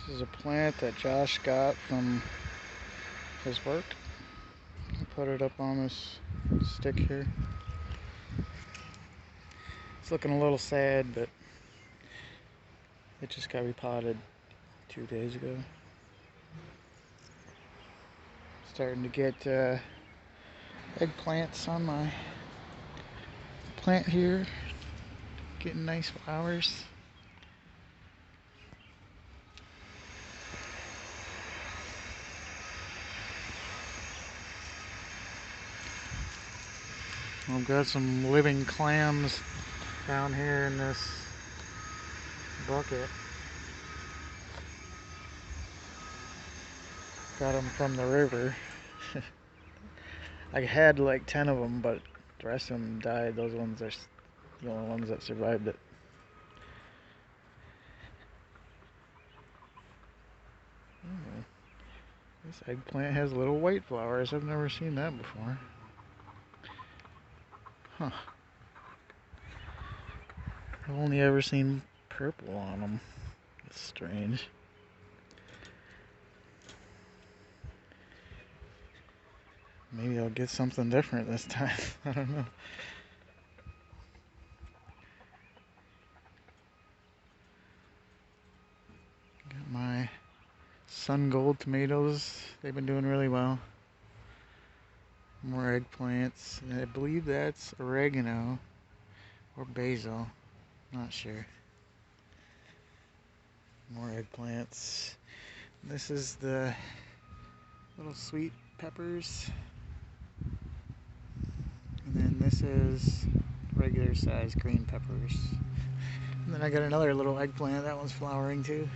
This is a plant that Josh got from his work. I put it up on this stick here. It's looking a little sad, but it just got repotted 2 days ago. Starting to get eggplants on my plant here. Getting nice flowers. I've got some living clams down here in this bucket. Got them from the river. I had like 10 of them, but the rest of them died. Those ones are the only ones that survived it. Oh, this eggplant has little white flowers. I've never seen that before. Huh. I've only ever seen purple on them. That's strange. Maybe I'll get something different this time. I don't know. Got my sun gold tomatoes. They've been doing really well. More eggplants. And I believe that's oregano or basil. Not sure. More eggplants. This is the little sweet peppers. And then this is regular size green peppers. And then I got another little eggplant. That one's flowering too.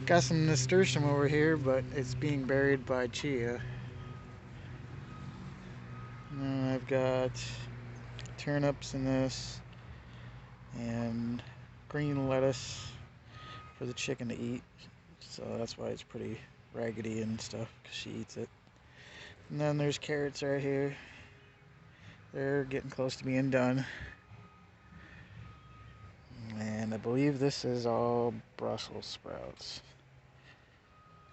Got some nasturtium over here, but it's being buried by chia. And then I've got turnips in this and green lettuce for the chicken to eat. So that's why it's pretty raggedy and stuff, because she eats it. And then there's carrots right here. They're getting close to being done. And I believe this is all Brussels sprouts.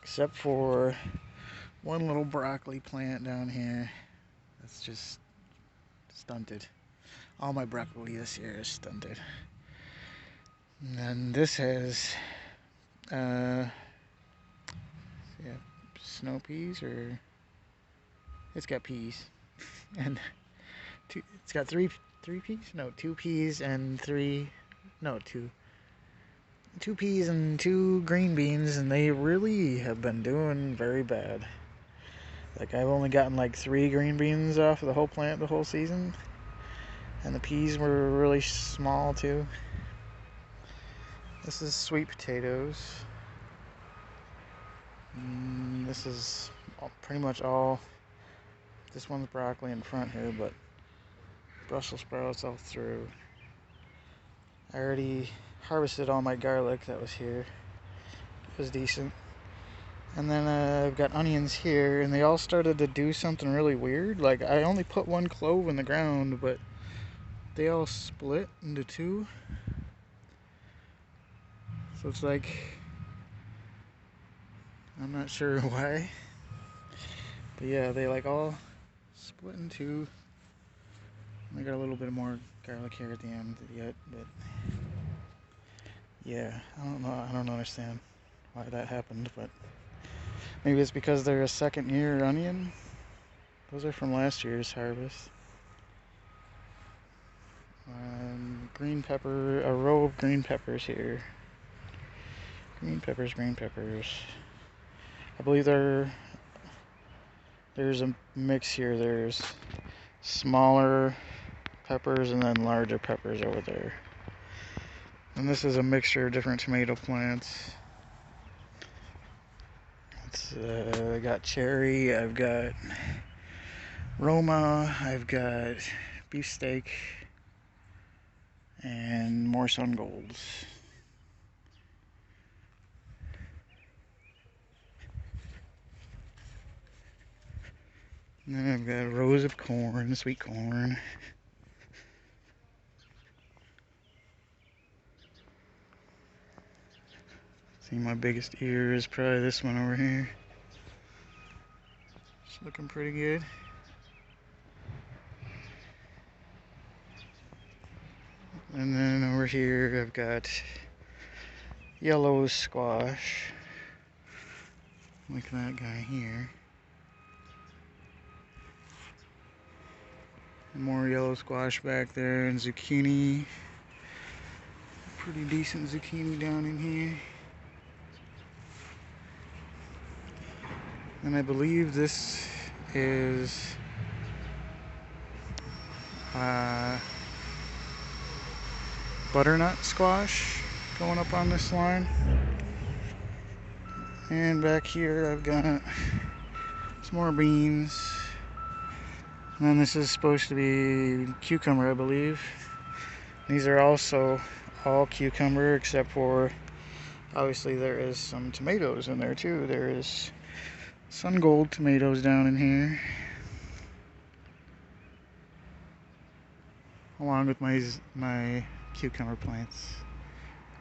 Except for one little broccoli plant down here. That's just stunted. All my broccoli this year is stunted. And then this has snow peas, or it's got peas. And it's got three peas? No, two peas and two peas and two green beans, and they really have been doing very bad. Like, I've only gotten like 3 green beans off of the whole plant the whole season. And the peas were really small too. This is sweet potatoes. This is pretty much all. This one's broccoli in front here, but Brussels sprouts all through. I already harvested all my garlic that was here. It was decent. And then I've got onions here, and they all started to do something really weird. Like, I only put 1 clove in the ground, but they all split into 2. So it's like, I'm not sure why. But yeah, they like all split in 2. I got a little bit more garlic here at the end yet, but yeah, I don't understand why that happened, but maybe it's because they're a second year onion. Those are from last year's harvest. Green pepper, a row of green peppers here. Green peppers. I believe there's a mix here. There's smaller peppers and then larger peppers over there. And this is a mixture of different tomato plants. I got cherry, I've got Roma, I've got beefsteak, and more sun golds. And then I've got rows of corn, sweet corn. See, my biggest ear is probably this one over here. It's looking pretty good. And then over here I've got yellow squash, like that guy here. More yellow squash back there, and zucchini. Pretty decent zucchini down in here. And I believe this is butternut squash going up on this line. And back here I've got some more beans. And then this is supposed to be cucumber, I believe. These are also all cucumber, except for, obviously there is some tomatoes in there too. There is Sun Gold tomatoes down in here, along with my cucumber plants,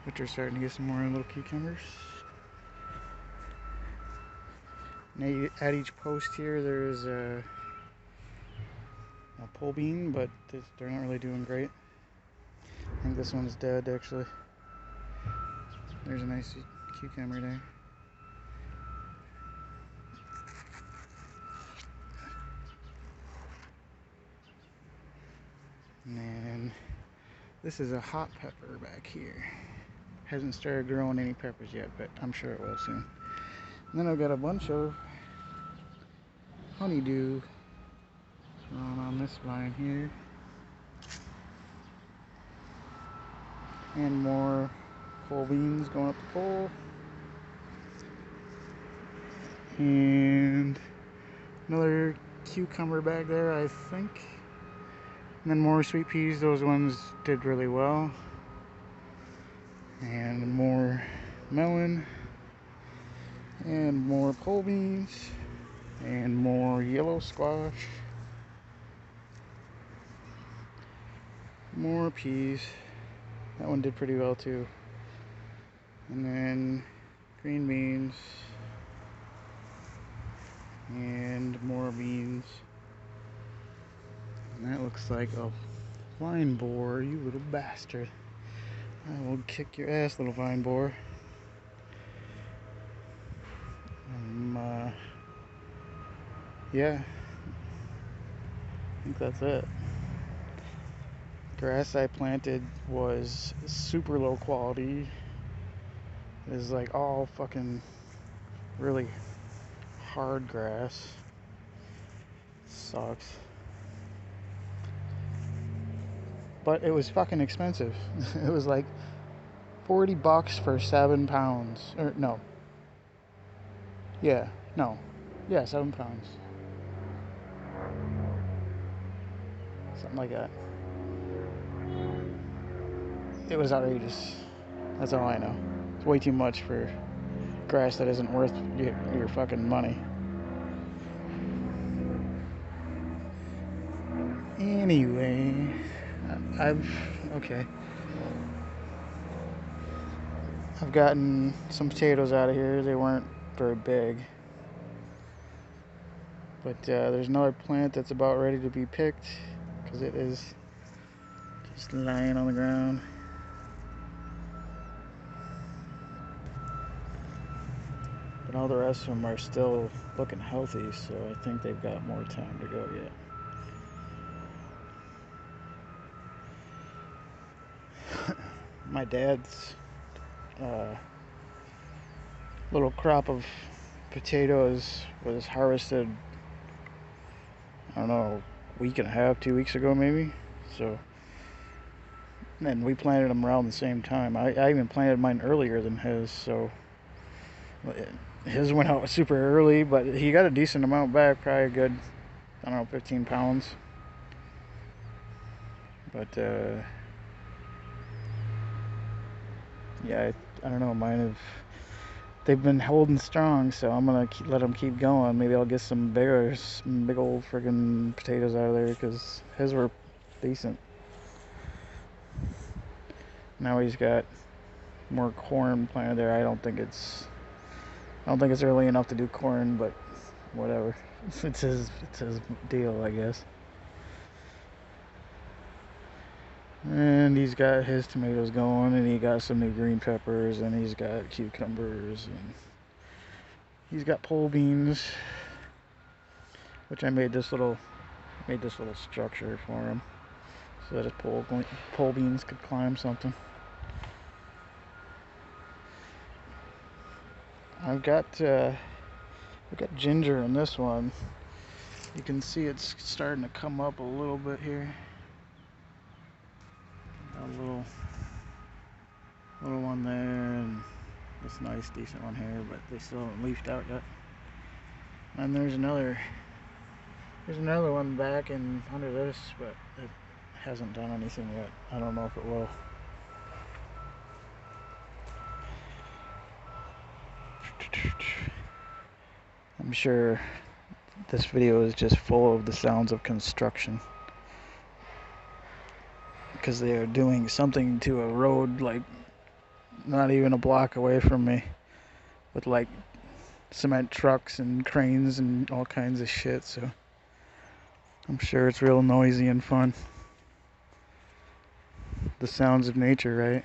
which are starting to get some more little cucumbers. Now at each post here there is a pole bean, but they're not really doing great. I think this one's dead, actually. There's a nice cucumber there. And then this is a hot pepper back here. Hasn't started growing any peppers yet, but I'm sure it will soon. And then I've got a bunch of honeydew on this vine here. And more pole beans going up the pole. And another cucumber back there, I think. And then more sweet peas. Those ones did really well. And more melon. And more pole beans. And more yellow squash. More peas. That one did pretty well too. And then green beans. And more beans. And that looks like a vine borer, you little bastard. I will kick your ass, little vine borer. Yeah. I think that's it. Grass I planted was super low quality. It is like all fucking really hard grass. Sucks. But it was fucking expensive. It was like $40 for 7 pounds. Or no. Yeah, no. Yeah, 7 pounds. Something like that. It was outrageous. That's all I know. It's way too much for grass that isn't worth your fucking money. Anyway, okay. I've gotten some potatoes out of here. They weren't very big. But there's another plant that's about ready to be picked, because it is just lying on the ground. But all the rest of them are still looking healthy, so I think they've got more time to go yet. My dad's little crop of potatoes was harvested, I don't know, a week and a half, 2 weeks ago maybe. So, and we planted them around the same time. I even planted mine earlier than his, so his went out super early, but he got a decent amount back, probably a good, I don't know, 15 pounds. But yeah, I don't know, they've been holding strong, so I'm gonna let them keep going. Maybe I'll get some big old friggin' potatoes out of there, because his were decent. Now he's got more corn planted there. I don't think it's early enough to do corn, but whatever. It's his deal, I guess. And he's got his tomatoes going, and he got some new green peppers, and he's got cucumbers, and he's got pole beans, which I made this little structure for him so that his pole beans could climb something. I've got ginger in this one. You can see it's starting to come up a little bit here. Got a little one there, and this nice decent one here, but they still haven't leafed out yet. And there's another one back in under this, but it hasn't done anything yet. I don't know if it will. I'm sure this video is just full of the sounds of construction, because they are doing something to a road like not even a block away from me, with like cement trucks and cranes and all kinds of shit. So I'm sure it's real noisy and fun. The sounds of nature, right?